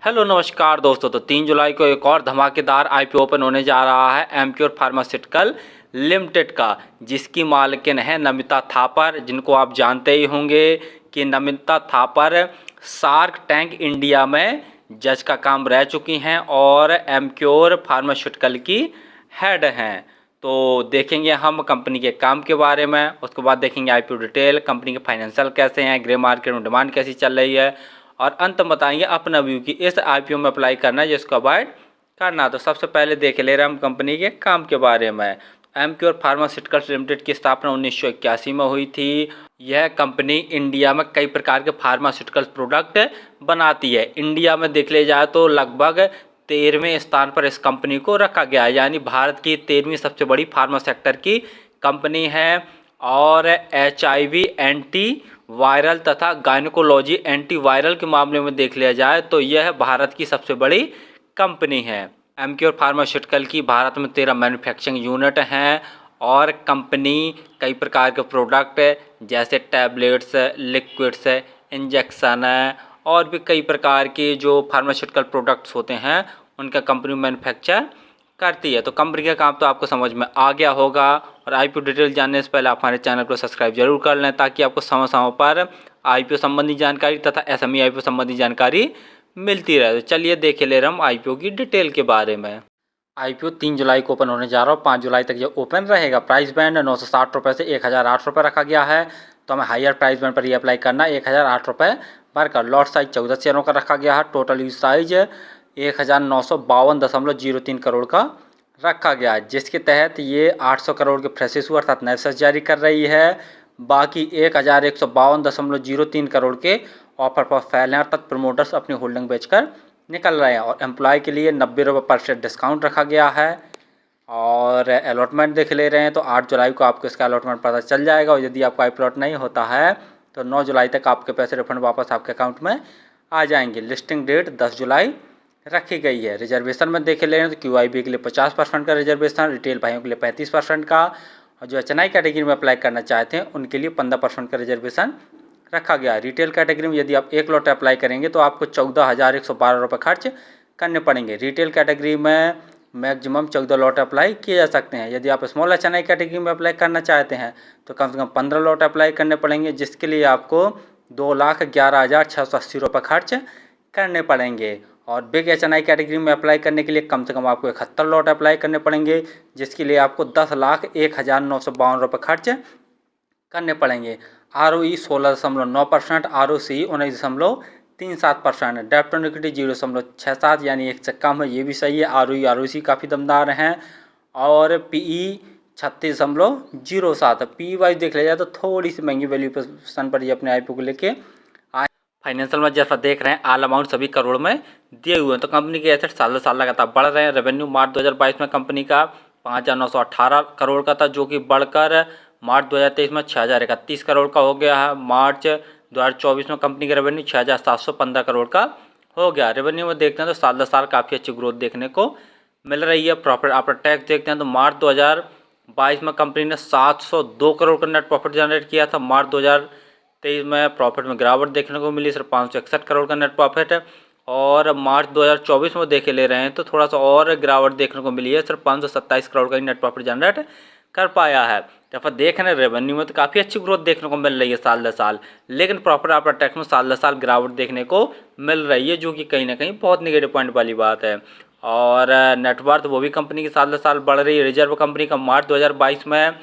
Hello नमस्कार दोस्तों। तो 3 जुलाई को एक और धमाकेदार आईपीओ ओपन होने जा रहा है एमक्योर फार्मास्यूटिकल लिमिटेड का, जिसकी मालकिन है नमिता थापर, जिनको आप जानते ही होंगे कि Namita Thapar shark tank India में जज का काम रह चुकी हैं और एमक्योर फार्मास्यूटिकल की हेड हैं। तो देखेंगे हम कंपनी के काम के बारे में, उसके बाद देखेंगे आईपीओ डिटेल, कंपनी के फाइनेंशियल कैसे हैं, ग्रे मार्केट में डिमांड कैसी चल रही है, और अंत में बताएंगे अपना व्यू कि इस आईपीओ में अप्लाई करना है जिसको अवॉइड करना। तो सबसे पहले देख ले रहे हैं हम कंपनी के काम के बारे में। एमक्योर फार्मास्यूटिकल्स लिमिटेड की स्थापना 1981 में हुई थी। यह कंपनी इंडिया में कई प्रकार के फार्मास्यूटिकल प्रोडक्ट बनाती है। इंडिया में देख ले जाए तो लगभग 13वें स्थान पर इस कंपनी को रखा गया है, यानी भारत की 13वीं सबसे बड़ी फार्मा सेक्टर की कंपनी है। और HIV एंटी वायरल तथा गायनोकोलॉजी एंटीवायरल के मामले में देख लिया जाए तो यह भारत की सबसे बड़ी कंपनी है। एमक्योर फार्मास्यूटिकल की भारत में 13 मैन्युफैक्चरिंग यूनिट हैं और कंपनी कई प्रकार के प्रोडक्ट जैसे टैबलेट्स, लिक्विड्स, इंजेक्शन और भी कई प्रकार के जो फार्मास्यूटिकल प्रोडक्ट्स होते हैं उनका कंपनी मैन्युफैक्चर करती है। तो कंपनी का काम तो आपको समझ में आ गया होगा। और आईपीओ डिटेल जानने से पहले आप हमारे चैनल को सब्सक्राइब जरूर कर लें ताकि आपको समय समय पर आईपीओ संबंधी जानकारी तथा एसएमई आईपीओ संबंधी जानकारी मिलती रहे। तो चलिए देख ले रहे हम आईपीओ की डिटेल के बारे में। आईपीओ 3 जुलाई को ओपन होने जा रहा है, 5 जुलाई तक ये ओपन रहेगा। प्राइस बैंड 960 रुपये से 1008 रुपये रखा गया है, तो हमें हायर प्राइस बैंड पर ये अप्लाई करना है 1008 रुपये भरकर। लॉट साइज 14 शेयरों का रखा गया है। टोटल यूज साइज 1952.03 करोड़ का रखा गया है, जिसके तहत ये 800 करोड़ के फ्रेश इशू अर्थात नए शेयर जारी कर रही है। बाकी 1152.03 करोड़ के ऑफर पर फैल हैं अर्थात प्रमोटर्स अपनी होल्डिंग बेचकर निकल रहे हैं। और एम्प्लॉय के लिए 90 रुपये पर शेयर डिस्काउंट रखा गया है। और अलॉटमेंट देख ले रहे हैं तो 8 जुलाई को आपको इसका अलॉटमेंट पता चल जाएगा। और यदि आपका अलॉट नहीं होता है तो 9 जुलाई तक आपके पैसे रिफंड वापस आपके अकाउंट में आ जाएंगे। लिस्टिंग डेट 10 जुलाई रखी गई है। रिजर्वेशन में देख ले रहे हैं तो QIB के लिए 50% का रिजर्वेशन, रिटेल भाइयों के लिए 35% का, और जो HNI कैटेगरी में अप्लाई करना चाहते हैं उनके लिए 15% का रिजर्वेशन रखा गया है। रिटेल कैटेगरी में यदि आप एक लॉट अप्लाई करेंगे तो आपको 14,112 रुपये खर्च करने पड़ेंगे। रिटेल कैटेगरी में मैक्सिमम 14 लॉट अप्लाई किए जा सकते हैं। यदि आप स्मॉल HNI कैटेगरी में अप्लाई करना चाहते हैं तो कम से कम 15 लॉट अप्लाई करने पड़ेंगे, जिसके लिए आपको 2,11,680 रुपये खर्च करने पड़ेंगे। और बिग HNI कैटेगरी में अप्लाई करने के लिए कम से कम आपको 71 लॉट अप्लाई करने पड़ेंगे, जिसके लिए आपको 10,01,952 रुपये खर्च करने पड़ेंगे। ROE 16.9%, ROCE 19.37%, डेब्ट टू इक्विटी 0.67 यानी 1 से कम है, ये भी सही है। ROE ROC काफ़ी दमदार हैं। और PE 36.07 है। PE वाइज देख लिया जाए तो थोड़ी सी महंगी वैल्यूएशन पर ये अपने आईपीओ को लेके फाइनेंशियल में जैसा देख रहे हैं ऑल अमाउंट सभी करोड़ में दिए हुए हैं। तो कंपनी के एसेट साल साल लगातार बढ़ रहे हैं। रेवेन्यू मार्च 2022 में कंपनी का 5,918 करोड़ का था, जो कि बढ़कर मार्च 2023 में 6,031 करोड़ का हो गया है। मार्च 2024 में कंपनी का रेवेन्यू 6,715 करोड़ का हो गया। रेवेन्यू में देखते हैं तो साल दर साल काफ़ी अच्छी ग्रोथ देखने को मिल रही है। प्रॉफिट आफ्टर टैक्स देखते हैं तो मार्च 2022 में कंपनी ने 702 करोड़ का नेट प्रॉफिट जनरेट किया था। मार्च 2023 में प्रॉफिट में गिरावट देखने को मिली, सिर्फ 561 करोड़ का नेट प्रॉफिट है। और मार्च 2024 में देखे ले रहे हैं तो थोड़ा सा और गिरावट देखने को मिली है, सिर्फ 527 करोड़ का नेट प्रॉफिट जनरेट कर पाया है। तो फिर देख रहे हैं रेवेन्यू में तो काफ़ी अच्छी ग्रोथ देखने को मिल रही है साल दर साल, लेकिन प्रॉफिट आफ्टर टैक्स में साल दर साल गिरावट देखने को मिल रही है, जो कि कहीं ना कहीं बहुत निगेटिव पॉइंट वाली बात है। और नेटवर्थ वो भी कंपनी की साल दर साल बढ़ रही है। रिजर्व कंपनी का मार्च 2022 में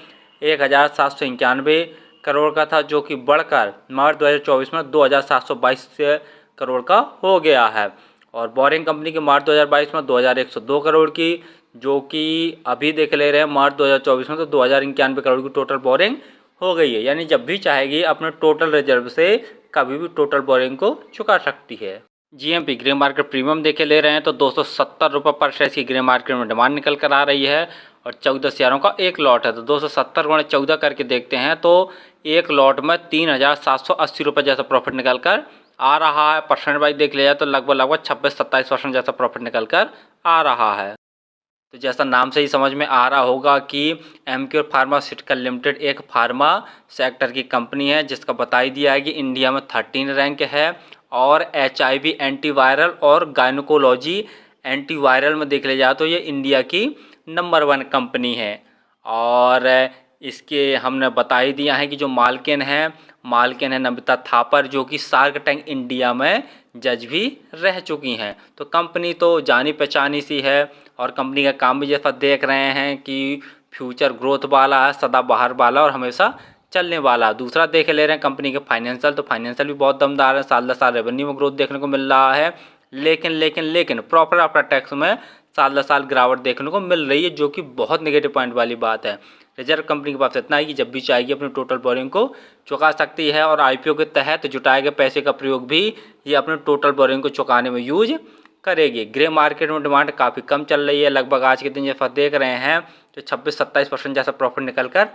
1,791 करोड़ का था, जो कि बढ़कर मार्च 2024 में 2,722 करोड़ का हो गया है। और बोरिंग कंपनी के मार्च 2022 में 2,102 करोड़ की, जो कि अभी देख ले रहे हैं मार्च 2024 में तो 2,091 करोड़ की टोटल बोरिंग हो गई है। यानी जब भी चाहेगी अपने टोटल रिजर्व से कभी भी टोटल बोरिंग को चुका सकती है। GMP ग्रे मार्केट प्रीमियम देखे ले रहे हैं तो 270 रुपये पर शेयर की ग्रे मार्केट में डिमांड निकल कर आ रही है। और 14 शेयरों का एक लॉट है, तो 270 गुणे 14 करके देखते हैं तो एक लॉट में 3,780 रुपये जैसा प्रॉफिट निकल कर आ रहा है। परसेंट वाइज देख लिया जाए तो लगभग 26-27% जैसा प्रॉफिट निकल कर आ रहा है। तो जैसा नाम से ही समझ में आ रहा होगा कि एमक्योर फार्मास्यूटिकल लिमिटेड एक फार्मा सेक्टर की कंपनी है, जिसका बता ही दिया है कि इंडिया में 13 रैंक है और HIV एंटीवायरल और गायनोकोलॉजी एंटीवायरल में देख लिया जाए तो ये इंडिया की नंबर 1 कंपनी है। और इसके हमने बता ही दिया है कि जो मालकिन है नमिता थापर, जो कि शार्क टैंक इंडिया में जज भी रह चुकी हैं। तो कंपनी तो जानी पहचानी सी है और कंपनी का काम भी जैसा देख रहे हैं कि फ्यूचर ग्रोथ वाला है, सदाबहार वाला और हमेशा चलने वाला। दूसरा देख ले रहे हैं कंपनी के फाइनेंशियल, तो फाइनेंशियल भी बहुत दमदार है, साल दर साल रेवेन्यू में ग्रोथ देखने को मिल रहा है। लेकिन प्रॉफिट आफ्टर टैक्स में साल दर साल गिरावट देखने को मिल रही है, जो कि बहुत नेगेटिव पॉइंट वाली बात है। रिजर्व कंपनी के पास इतना है कि जब भी चाहेगी अपनी टोटल बोरिंग को चुका सकती है और IPO के तहत जुटाए गए पैसे का प्रयोग भी ये अपने टोटल बोरिंग को चुकाने में यूज करेगी। ग्रे मार्केट में डिमांड काफ़ी कम चल रही है, लगभग आज के दिन जैसा देख रहे हैं तो 26-27% जैसा प्रॉफिट निकल कर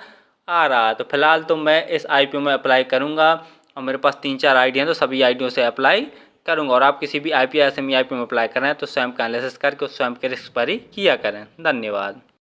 आ रहा है। तो फिलहाल तो मैं इस IPO में अप्लाई करूँगा और मेरे पास 3-4 आइडिया हैं, तो सभी आइडियों से अप्लाई करूँगा। और आप किसी भी IPO या SME IPO में अप्लाई कर रहे हैं तो स्वयं का एनालिसिस करके उस स्वयं के रिस्क पर ही किया करें। धन्यवाद।